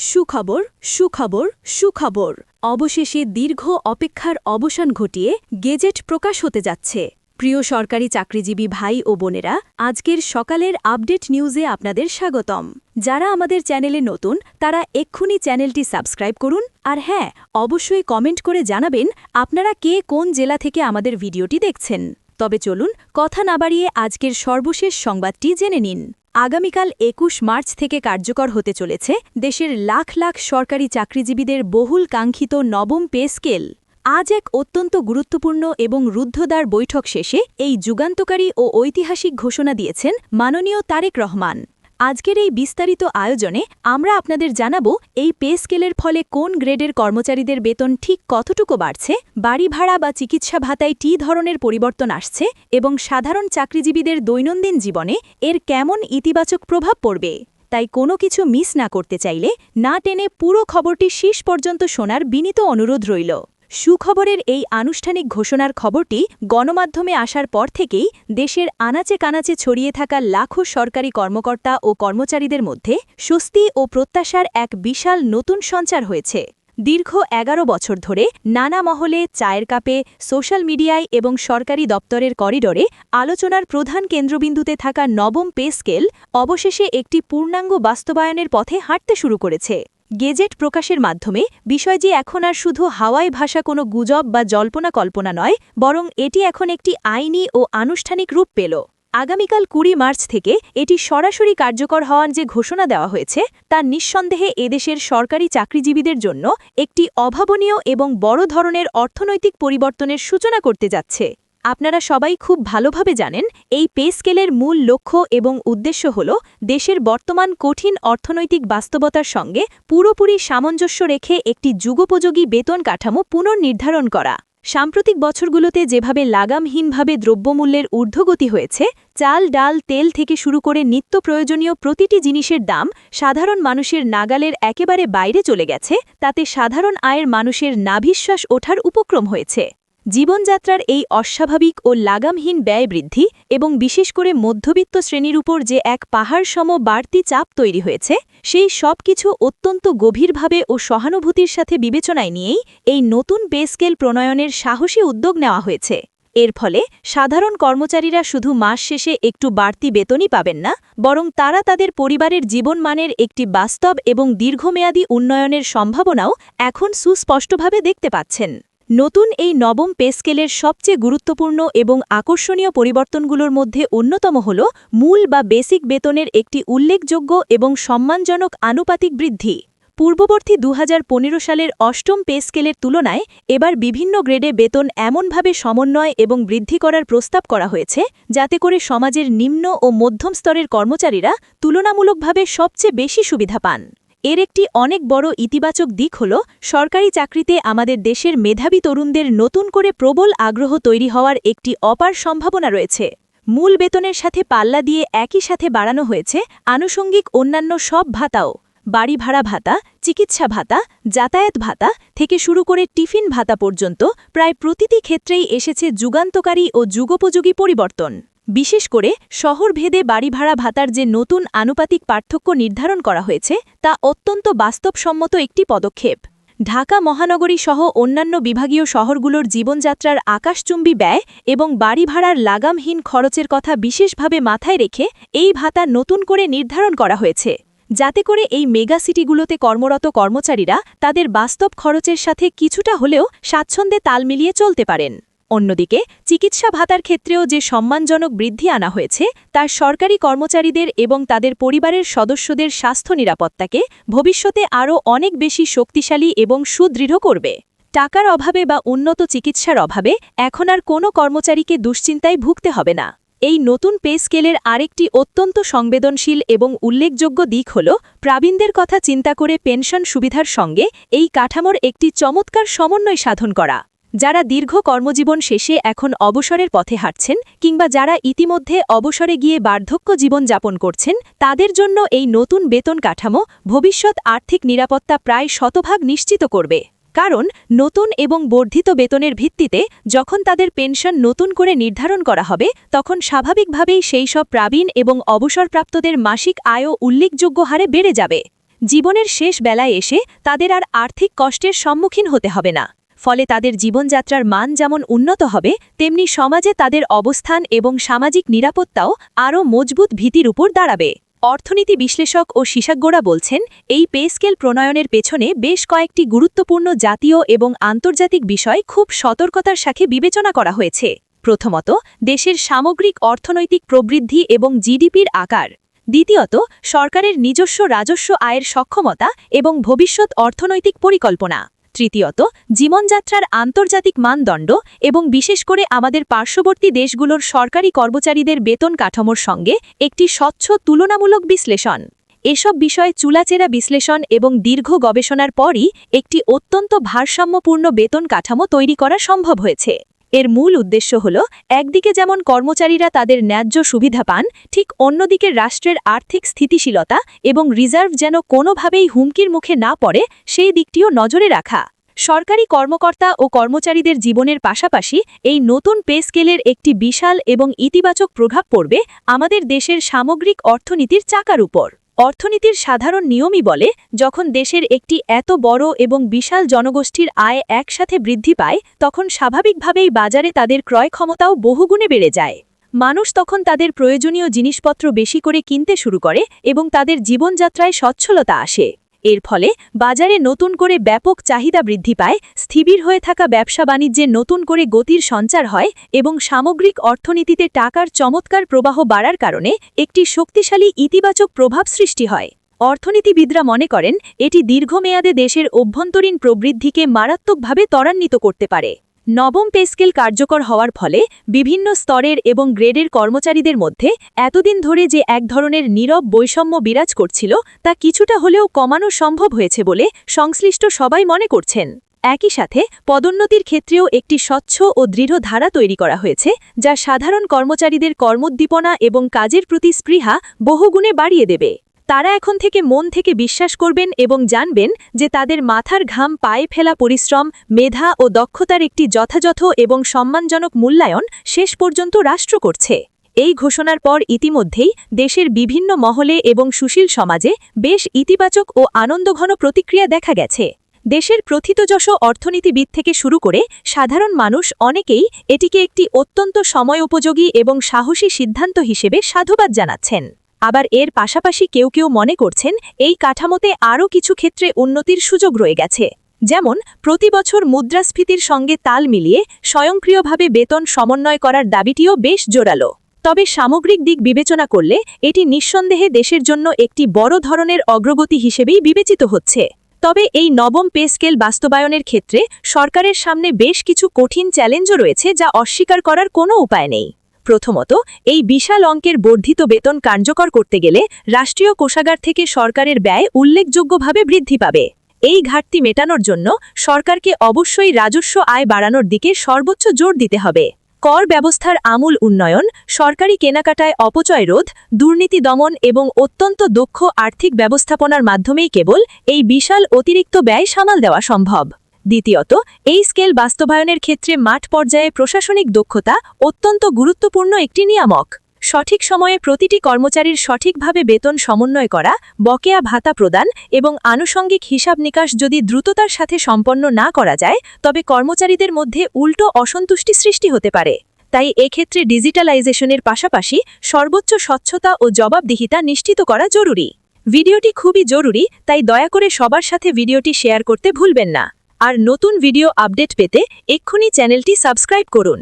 সুখবর সুখবর সুখবর অবশেষে দীর্ঘ অপেক্ষার অবসান ঘটিয়ে গেজেট প্রকাশ হতে যাচ্ছে। প্রিয় সরকারি চাকরিজীবী ভাই ও বোনেরা, আজকের সকালের আপডেট নিউজে আপনাদের স্বাগতম। যারা আমাদের চ্যানেলে নতুন তারা এক্ষুনি চ্যানেলটি সাবস্ক্রাইব করুন, আর হ্যাঁ, অবশ্যই কমেন্ট করে জানাবেন আপনারা কে কোন জেলা থেকে আমাদের ভিডিওটি দেখছেন। তবে চলুন কথা না বাড়িয়ে আজকের সর্বশেষ সংবাদটি জেনে নিন। আগামীকাল ২১ মার্চ থেকে কার্যকর হতে চলেছে দেশের লাখ লাখ সরকারি চাকরিজীবীদের বহুল কাঙ্ক্ষিত নবম পে স্কেল। আজ এক অত্যন্ত গুরুত্বপূর্ণ এবং রুদ্ধদ্বার বৈঠক শেষে এই যুগান্তকারী ও ঐতিহাসিক ঘোষণা দিয়েছেন মাননীয় তারেক রহমান। আজকের এই বিস্তারিত আয়োজনে আমরা আপনাদের জানাবো এই পে স্কেলের ফলে কোন গ্রেডের কর্মচারীদের বেতন ঠিক কতটুকু বাড়ছে, বাড়ি ভাড়া বা চিকিৎসা ভাতায় কী ধরনের পরিবর্তন আসছে এবং সাধারণ চাকরিজীবীদের দৈনন্দিন জীবনে এর কেমন ইতিবাচক প্রভাব পড়বে। তাই কোনো কিছু মিস না করতে চাইলে না টেনে পুরো খবরটি শেষ পর্যন্ত শোনার বিনীত অনুরোধ রইল। সুখবরের এই আনুষ্ঠানিক ঘোষণার খবরটি গণমাধ্যমে আসার পর থেকেই দেশের আনাচে কানাচে ছড়িয়ে থাকা লাখো সরকারি কর্মকর্তা ও কর্মচারীদের মধ্যে স্বস্তি ও প্রত্যাশার এক বিশাল নতুন সঞ্চার হয়েছে। দীর্ঘ ১১ বছর ধরে নানা মহলে, চায়ের কাপে, সোশ্যাল মিডিয়ায় এবং সরকারি দপ্তরের করিডোরে আলোচনার প্রধান কেন্দ্রবিন্দুতে থাকা নবম পে স্কেল অবশেষে একটি পূর্ণাঙ্গ বাস্তবায়নের পথে হাঁটতে শুরু করেছে। গেজেট প্রকাশের মাধ্যমে বিষয়টি এখন আর শুধু হাওয়ায় ভাসা কোনো গুজব বা জল্পনা কল্পনা নয়, বরং এটি এখন একটি আইনি ও আনুষ্ঠানিক রূপ পেল। আগামীকাল ২০ মার্চ থেকে এটি সরাসরি কার্যকর হওয়ার যে ঘোষণা দেওয়া হয়েছে তা নিঃসন্দেহে এদেশের সরকারি চাকরিজীবীদের জন্য একটি অভাবনীয় এবং বড় ধরনের অর্থনৈতিক পরিবর্তনের সূচনা করতে যাচ্ছে। আপনারা সবাই খুব ভালোভাবে জানেন এই পে স্কেলের মূল লক্ষ্য এবং উদ্দেশ্য হল দেশের বর্তমান কঠিন অর্থনৈতিক বাস্তবতার সঙ্গে পুরোপুরি সামঞ্জস্য রেখে একটি যুগোপযোগী বেতন কাঠামো পুনর্নির্ধারণ করা। সাম্প্রতিক বছরগুলোতে যেভাবে লাগামহীনভাবে দ্রব্যমূল্যের ঊর্ধ্বগতি হয়েছে, চাল, ডাল, তেল থেকে শুরু করে নিত্য প্রয়োজনীয় প্রতিটি জিনিসের দাম সাধারণ মানুষের নাগালের একেবারে বাইরে চলে গেছে, তাতে সাধারণ আয়ের মানুষের নাভিশ্বাস ওঠার উপক্রম হয়েছে। জীবনযাত্রার এই অস্বাভাবিক ও লাগামহীন ব্যয় বৃদ্ধি এবং বিশেষ করে মধ্যবিত্ত শ্রেণীর উপর যে এক পাহাড়সম বাড়তি চাপ তৈরি হয়েছে, সেই সব কিছু অত্যন্ত গভীরভাবে ও সহানুভূতির সাথে বিবেচনায় নিয়েই এই নতুন পে স্কেল প্রণয়নের সাহসী উদ্যোগ নেওয়া হয়েছে। এর ফলে সাধারণ কর্মচারীরা শুধু মাস শেষে একটু বাড়তি বেতনই পাবেন না, বরং তারা তাদের পরিবারের জীবনমানের একটি বাস্তব এবং দীর্ঘমেয়াদী উন্নয়নের সম্ভাবনাও এখন সুস্পষ্টভাবে দেখতে পাচ্ছেন। নতুন এই নবম পে স্কেলের সবচেয়ে গুরুত্বপূর্ণ এবং আকর্ষণীয় পরিবর্তনগুলোর মধ্যে অন্যতম হল মূল বা বেসিক বেতনের একটি উল্লেখযোগ্য এবং সম্মানজনক আনুপাতিক বৃদ্ধি। পূর্ববর্তী ২০১৫ সালের অষ্টম পে স্কেলের তুলনায় এবার বিভিন্ন গ্রেডে বেতন এমনভাবে সমন্বয় এবং বৃদ্ধি করার প্রস্তাব করা হয়েছে যাতে করে সমাজের নিম্ন ও মধ্যম স্তরের কর্মচারীরা তুলনামূলকভাবে সবচেয়ে বেশি সুবিধা পান। এর একটি অনেক বড় ইতিবাচক দিক হল সরকারি চাকরিতে আমাদের দেশের মেধাবী তরুণদের নতুন করে প্রবল আগ্রহ তৈরি হওয়ার একটি অপার সম্ভাবনা রয়েছে। মূল বেতনের সাথে পাল্লা দিয়ে একই সাথে বাড়ানো হয়েছে আনুষঙ্গিক অন্যান্য সব ভাতাও। বাড়ি ভাড়া ভাতা, চিকিৎসা ভাতা, যাতায়াত ভাতা থেকে শুরু করে টিফিন ভাতা পর্যন্ত প্রায় প্রতিটি ক্ষেত্রেই এসেছে যুগান্তকারী ও যুগোপযোগী পরিবর্তন। বিশেষ করে শহরভেদে বাড়ি ভাড়া ভাতার যে নতুন আনুপাতিক পার্থক্য নির্ধারণ করা হয়েছে তা অত্যন্ত বাস্তবসম্মত একটি পদক্ষেপ। ঢাকা মহানগরী সহ অন্যান্য বিভাগীয় শহরগুলোর জীবনযাত্রার আকাশচুম্বী ব্যয় এবং বাড়ি ভাড়ার লাগামহীন খরচের কথা বিশেষভাবে মাথায় রেখে এই ভাতা নতুন করে নির্ধারণ করা হয়েছে, যাতে করে এই মেগা সিটিগুলোতে কর্মরত কর্মচারীরা তাদের বাস্তব খরচের সাথে কিছুটা হলেও স্বাচ্ছন্দ্যে তাল মিলিয়ে চলতে পারেন। অন্যদিকে চিকিৎসা ভাতার ক্ষেত্রেও যে সম্মানজনক বৃদ্ধি আনা হয়েছে তার সরকারি কর্মচারীদের এবং তাদের পরিবারের সদস্যদের স্বাস্থ্য নিরাপত্তাকে ভবিষ্যতে আরও অনেক বেশি শক্তিশালী এবং সুদৃঢ় করবে। টাকার অভাবে বা উন্নত চিকিৎসার অভাবে এখন আর কোনো কর্মচারীকে দুশ্চিন্তায় ভুগতে হবে না। এই নতুন পে স্কেলের আরেকটি অত্যন্ত সংবেদনশীল এবং উল্লেখযোগ্য দিক হল প্রবীণদের কথা চিন্তা করে পেনশন সুবিধার সঙ্গে এই কাঠামোর একটি চমৎকার সমন্বয় সাধন করা। যারা দীর্ঘ কর্মজীবন শেষে এখন অবসরের পথে হাঁটছেন কিংবা যারা ইতিমধ্যে অবসরে গিয়ে বার্ধক্য জীবন যাপন করছেন, তাদের জন্য এই নতুন বেতন কাঠামো ভবিষ্যৎ আর্থিক নিরাপত্তা প্রায় শতভাগ নিশ্চিত করবে। কারণ নতুন এবং বর্ধিত বেতনের ভিত্তিতে যখন তাদের পেনশন নতুন করে নির্ধারণ করা হবে, তখন স্বাভাবিকভাবেই সেই সব প্রবীণ এবং অবসরপ্রাপ্তদের মাসিক আয়ও উল্লেখযোগ্য হারে বেড়ে যাবে। জীবনের শেষ বেলায় এসে তাদের আর আর্থিক কষ্টের সম্মুখীন হতে হবে না। ফলে তাদের জীবনযাত্রার মান যেমন উন্নত হবে, তেমনি সমাজে তাদের অবস্থান এবং সামাজিক নিরাপত্তাও আরও মজবুত ভিত্তির উপর দাঁড়াবে। অর্থনীতি বিশ্লেষক ও বিশেষজ্ঞরা বলছেন, এই পে স্কেল প্রণয়নের পেছনে বেশ কয়েকটি গুরুত্বপূর্ণ জাতীয় এবং আন্তর্জাতিক বিষয় খুব সতর্কতার সাথে বিবেচনা করা হয়েছে। প্রথমত, দেশের সামগ্রিক অর্থনৈতিক প্রবৃদ্ধি এবং জিডিপির আকার। দ্বিতীয়ত, সরকারের নিজস্ব রাজস্ব আয়ের সক্ষমতা এবং ভবিষ্যৎ অর্থনৈতিক পরিকল্পনা। তৃতীয়ত, জীবনযাত্রার আন্তর্জাতিক মানদণ্ড এবং বিশেষ করে আমাদের পার্শ্ববর্তী দেশগুলোর সরকারি কর্মচারীদের বেতন কাঠামোর সঙ্গে একটি স্বচ্ছ তুলনামূলক বিশ্লেষণ। এসব বিষয়ে চুলাচেরা বিশ্লেষণ এবং দীর্ঘ গবেষণার পরই একটি অত্যন্ত ভারসাম্যপূর্ণ বেতন কাঠামো তৈরি করা সম্ভব হয়েছে। এর মূল উদ্দেশ্য হল, একদিকে যেমন কর্মচারীরা তাদের ন্যায্য সুবিধা পান, ঠিক অন্যদিকে রাষ্ট্রের আর্থিক স্থিতিশীলতা এবং রিজার্ভ যেন কোনোভাবেই হুমকির মুখে না পড়ে সেই দিকটিও নজরে রাখা। সরকারি কর্মকর্তা ও কর্মচারীদের জীবনের পাশাপাশি এই নতুন পে স্কেলের একটি বিশাল এবং ইতিবাচক প্রভাব পড়বে আমাদের দেশের সামগ্রিক অর্থনীতির চাকার উপর। অর্থনীতির সাধারণ নিয়মই বলে, যখন দেশের একটি এত বড় এবং বিশাল জনগোষ্ঠীর আয় একসাথে বৃদ্ধি পায়, তখন স্বাভাবিকভাবেই বাজারে তাদের ক্রয় ক্ষমতাও বহুগুণে বেড়ে যায়। মানুষ তখন তাদের প্রয়োজনীয় জিনিসপত্র বেশি করে কিনতে শুরু করে এবং তাদের জীবনযাত্রায় সচ্ছলতা আসে। এর ফলে বাজারে নতুন করে ব্যাপক চাহিদা বৃদ্ধি পায়, স্থির হয়ে থাকা ব্যবসা বাণিজ্যে নতুন করে গতির সঞ্চার হয় এবং সামগ্রিক অর্থনীতিতে টাকার চমৎকার প্রবাহ বাড়ার কারণে একটি শক্তিশালী ইতিবাচক প্রভাব সৃষ্টি হয়। অর্থনীতিবিদরা মনে করেন, এটি দীর্ঘমেয়াদে দেশের অভ্যন্তরীণ প্রবৃদ্ধিকে মারাত্মকভাবে ত্বরান্বিত করতে পারে। নবম পে স্কেল কার্যকর হওয়ার ফলে বিভিন্ন স্তরের এবং গ্রেডের কর্মচারীদের মধ্যে এতদিন ধরে যে এক ধরনের নীরব বৈষম্য বিরাজ করছিল, তা কিছুটা হলেও কমানো সম্ভব হয়েছে বলে সংশ্লিষ্ট সবাই মনে করছেন। একই সাথে পদোন্নতির ক্ষেত্রেও একটি স্বচ্ছ ও দৃঢ় ধারা তৈরি করা হয়েছে, যা সাধারণ কর্মচারীদের কর্মোদ্দীপনা এবং কাজের প্রতি স্পৃহা বহুগুণে বাড়িয়ে দেবে। তারা এখন থেকে মন থেকে বিশ্বাস করবেন এবং জানবেন যে তাদের মাথার ঘাম পায়ে ফেলা পরিশ্রম, মেধা ও দক্ষতার একটি যথাযথ এবং সম্মানজনক মূল্যায়ন শেষ পর্যন্ত রাষ্ট্র করছে। এই ঘোষণার পর ইতিমধ্যেই দেশের বিভিন্ন মহলে এবং সুশীল সমাজে বেশ ইতিবাচক ও আনন্দঘন প্রতিক্রিয়া দেখা গেছে। দেশের প্রথিতযশ অর্থনীতিবিদ থেকে শুরু করে সাধারণ মানুষ অনেকেই এটিকে একটি অত্যন্ত সময়োপযোগী এবং সাহসী সিদ্ধান্ত হিসেবে সাধুবাদ জানাচ্ছেন। আবার এর পাশাপাশি কেউ কেউ মনে করছেন, এই কাঠামোতে আরও কিছু ক্ষেত্রে উন্নতির সুযোগ রয়ে গেছে। যেমন, প্রতি বছর মুদ্রাস্ফীতির সঙ্গে তাল মিলিয়ে স্বয়ংক্রিয়ভাবে বেতন সমন্বয় করার দাবিটিও বেশ জোরালো। তবে সামগ্রিক দিক বিবেচনা করলে এটি নিঃসন্দেহে দেশের জন্য একটি বড় ধরনের অগ্রগতি হিসেবেই বিবেচিত হচ্ছে। তবে এই নবম পে স্কেল বাস্তবায়নের ক্ষেত্রে সরকারের সামনে বেশ কিছু কঠিন চ্যালেঞ্জও রয়েছে, যা অস্বীকার করার কোনো উপায় নেই। প্রথমত, এই বিশাল অঙ্কের বর্ধিত বেতন কার্যকর করতে গেলে রাষ্ট্রীয় কোষাগার থেকে সরকারের ব্যয় উল্লেখযোগ্যভাবে বৃদ্ধি পাবে। এই ঘাটতি মেটানোর জন্য সরকারকে অবশ্যই রাজস্ব আয় বাড়ানোর দিকে সর্বোচ্চ জোর দিতে হবে। কর ব্যবস্থার আমূল উন্নয়ন, সরকারি কেনাকাটায় অপচয় রোধ, দুর্নীতি দমন এবং অত্যন্ত দক্ষ আর্থিক ব্যবস্থাপনার মাধ্যমেই কেবল এই বিশাল অতিরিক্ত ব্যয় সামাল দেওয়া সম্ভব। দ্বিতীয়ত, এই স্কেল বাস্তবায়নের ক্ষেত্রে মাঠ পর্যায়ে প্রশাসনিক দক্ষতা অত্যন্ত গুরুত্বপূর্ণ একটি নিয়ামক। সঠিক সময়ে প্রতিটি কর্মচারীর সঠিকভাবে বেতন সমন্বয় করা, বকেয়া ভাতা প্রদান এবং আনুষঙ্গিক হিসাব নিকাশ যদি দ্রুততার সাথে সম্পন্ন না করা যায়, তবে কর্মচারীদের মধ্যে উল্টো অসন্তুষ্টি সৃষ্টি হতে পারে। তাই এক্ষেত্রে ডিজিটালাইজেশনের পাশাপাশি সর্বোচ্চ স্বচ্ছতা ও জবাবদিহিতা নিশ্চিত করা জরুরি। ভিডিওটি খুবই জরুরি, তাই দয়া করে সবার সাথে ভিডিওটি শেয়ার করতে ভুলবেন না। আর নতুন ভিডিও আপডেট পেতে এক্ষুনি চ্যানেলটি সাবস্ক্রাইব করুন।